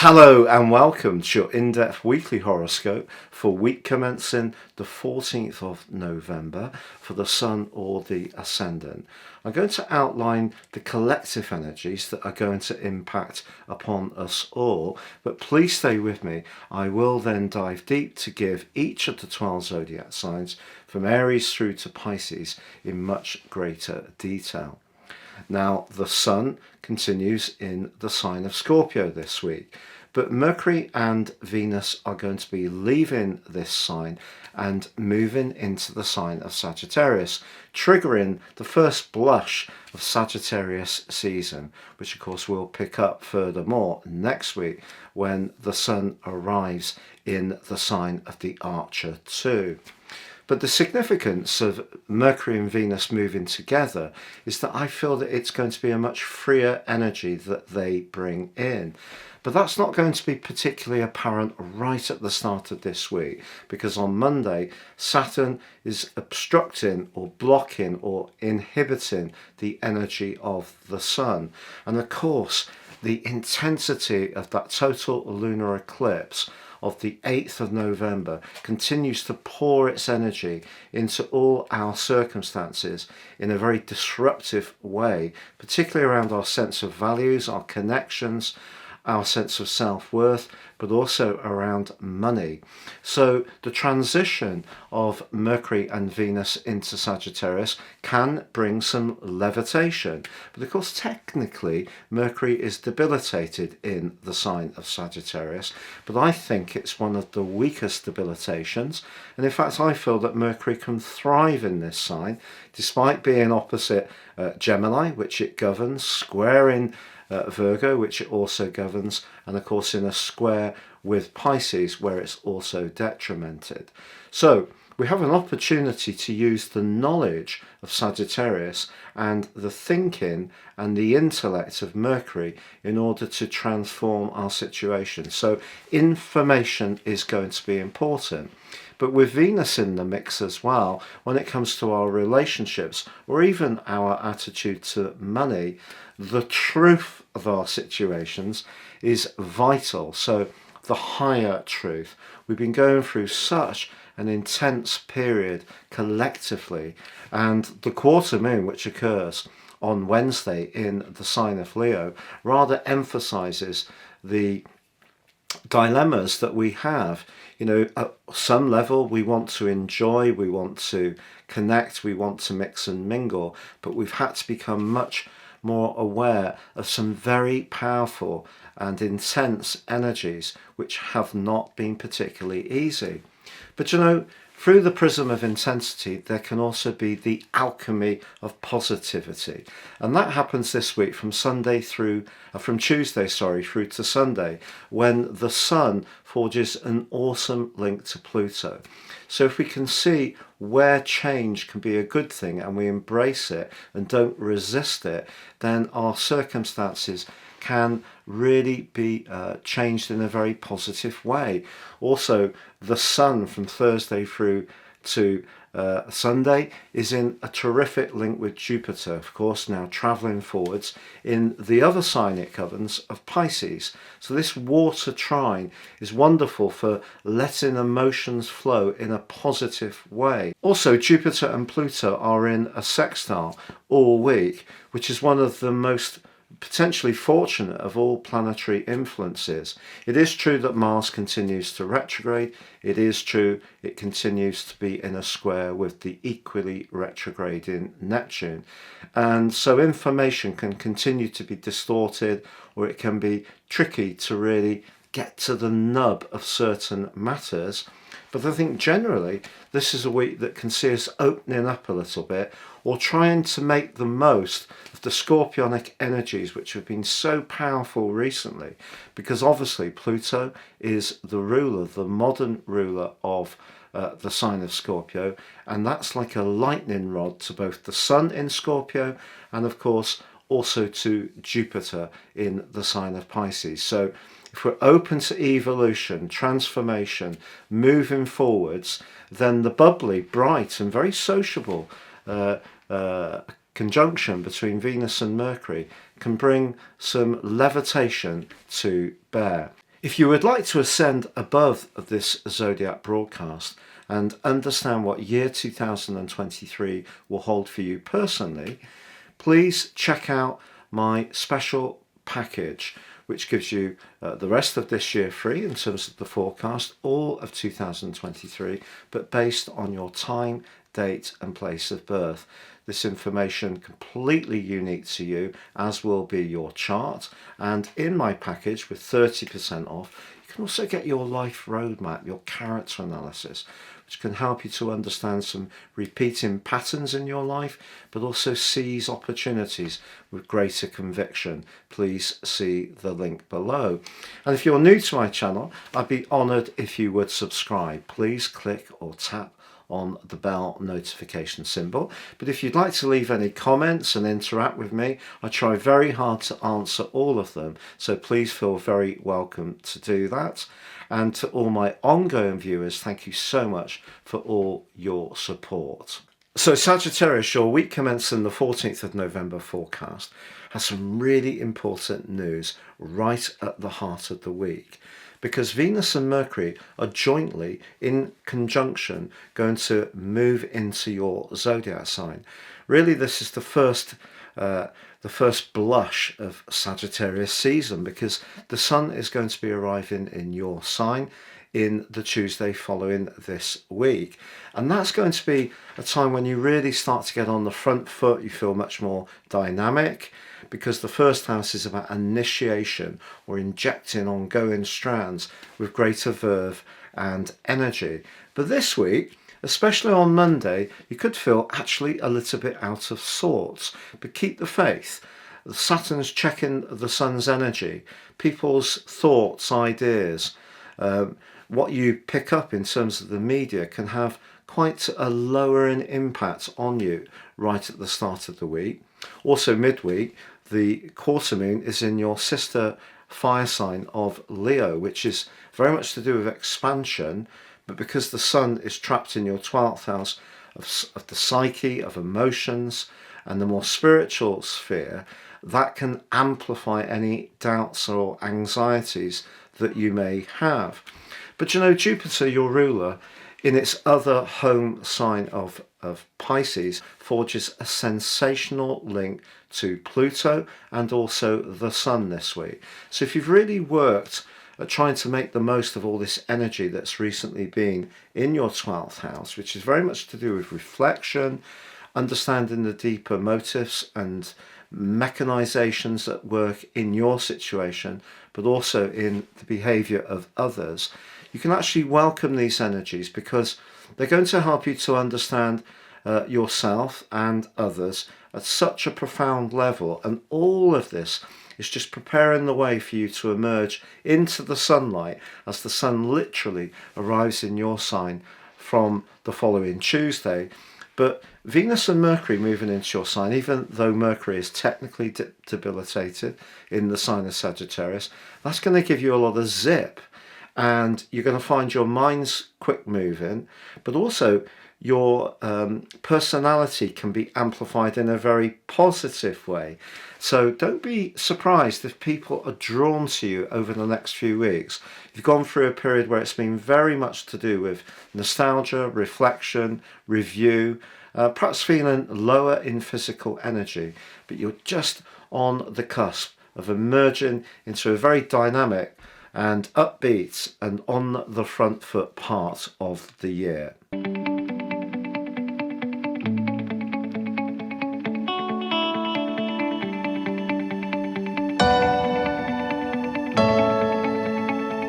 Hello and welcome to your in-depth weekly horoscope for week commencing the 14th of November for the Sun or the Ascendant. I'm going to outline the collective energies that are going to impact upon us all, but please stay with me. I will then dive deep to give each of the 12 zodiac signs from Aries through to Pisces in much greater detail. Now, the Sun continues in the sign of Scorpio this week, but Mercury and Venus are going to be leaving this sign and moving into the sign of Sagittarius, triggering the first blush of Sagittarius season, which of course we'll pick up furthermore next week when the Sun arrives in the sign of the Archer too. But the significance of Mercury and Venus moving together is that I feel that it's going to be a much freer energy that they bring in. But that's not going to be particularly apparent right at the start of this week, because on Monday, Saturn is obstructing or blocking or inhibiting the energy of the Sun. And of course, the intensity of that total lunar eclipse of the 8th of November continues to pour its energy into all our circumstances in a very disruptive way, particularly around our sense of values, our connections, our sense of self-worth, but also around money. So the transition of Mercury and Venus into Sagittarius can bring some levitation. But of course, technically, Mercury is debilitated in the sign of Sagittarius, but I think it's one of the weakest debilitations. And in fact, I feel that Mercury can thrive in this sign, despite being opposite Gemini, which it governs, square in Virgo, which it also governs, and of course in a square with Pisces, where it's also detrimented. So we have an opportunity to use the knowledge of Sagittarius and the thinking and the intellect of Mercury in order to transform our situation. So information is going to be important. But with Venus in the mix as well, when it comes to our relationships or even our attitude to money, the truth of our situations is vital. So the higher truth. We've been going through such an intense period collectively, and the quarter moon, which occurs on Wednesday in the sign of Leo, rather emphasizes the dilemmas that we have. You know, at some level we want to enjoy, we want to connect, we want to mix and mingle, but we've had to become much more aware of some very powerful and intense energies which have not been particularly easy. But you know, through the prism of intensity, there can also be the alchemy of positivity. And that happens this week from Tuesday, through to Sunday, when the Sun forges an awesome link to Pluto. So if we can see where change can be a good thing and we embrace it and don't resist it, then our circumstances can really be changed in a very positive way. Also, the Sun from Thursday through to Sunday is in a terrific link with Jupiter, of course, now travelling forwards in the other sign it governs of Pisces. So this water trine is wonderful for letting emotions flow in a positive way. Also, Jupiter and Pluto are in a sextile all week, which is one of the most potentially fortunate of all planetary influences. It is true that Mars continues to retrograde. It is true it continues to be in a square with the equally retrograding Neptune. And so information can continue to be distorted, or it can be tricky to really get to the nub of certain matters. But I think generally this is a week that can see us opening up a little bit, or trying to make the most of the scorpionic energies which have been so powerful recently, because obviously Pluto is the ruler, the modern ruler of the sign of Scorpio, and that's like a lightning rod to both the Sun in Scorpio and of course also to Jupiter in the sign of Pisces. So if we're open to evolution, transformation, moving forwards, then the bubbly, bright and very sociable conjunction between Venus and Mercury can bring some levitation to bear. If you would like to ascend above this zodiac broadcast and understand what year 2023 will hold for you personally, please check out my special package, which gives you the rest of this year free in terms of the forecast, all of 2023, but based on your time, date and place of birth. This information completely unique to you, as will be your chart. And in my package with 30% off, you can also get your life roadmap, your character analysis, which can help you to understand some repeating patterns in your life, but also seize opportunities with greater conviction. Please see the link below. And if you're new to my channel, I'd be honoured if you would subscribe. Please click or tap on the bell notification symbol. But if you'd like to leave any comments and interact with me, I try very hard to answer all of them, so please feel very welcome to do that. And to all my ongoing viewers, thank you so much for all your support. So Sagittarius, your week commencing the 14th of November forecast has some really important news right at the heart of the week, because Venus and Mercury are jointly in conjunction going to move into your zodiac sign. Really, this is the first blush of Sagittarius season, because the Sun is going to be arriving in your sign in the Tuesday following this week. And that's going to be a time when you really start to get on the front foot. You feel much more dynamic, because the first house is about initiation or injecting ongoing strands with greater verve and energy. But this week, especially on Monday, you could feel actually a little bit out of sorts. But keep the faith. Saturn's checking the Sun's energy, people's thoughts, ideas, what you pick up in terms of the media can have quite a lowering impact on you right at the start of the week. Also midweek, the quarter moon is in your sister fire sign of Leo, which is very much to do with expansion, but because the Sun is trapped in your 12th house of the psyche, of emotions, and the more spiritual sphere, that can amplify any doubts or anxieties that you may have. But you know, Jupiter, your ruler, in its other home sign of Pisces, forges a sensational link to Pluto and also the Sun this week. So if you've really worked at trying to make the most of all this energy that's recently been in your 12th house, which is very much to do with reflection, understanding the deeper motives and mechanizations at work in your situation, but also in the behavior of others, you can actually welcome these energies, because they're going to help you to understand yourself and others at such a profound level. And all of this is just preparing the way for you to emerge into the sunlight as the Sun literally arrives in your sign from the following Tuesday. But Venus and Mercury moving into your sign, even though Mercury is technically debilitated in the sign of Sagittarius, that's going to give you a lot of zip. And you're going to find your mind's quick moving, but also your personality can be amplified in a very positive way. So don't be surprised if people are drawn to you over the next few weeks. You've gone through a period where it's been very much to do with nostalgia, reflection, review, perhaps feeling lower in physical energy, but you're just on the cusp of emerging into a very dynamic and upbeat and on the front foot part of the year.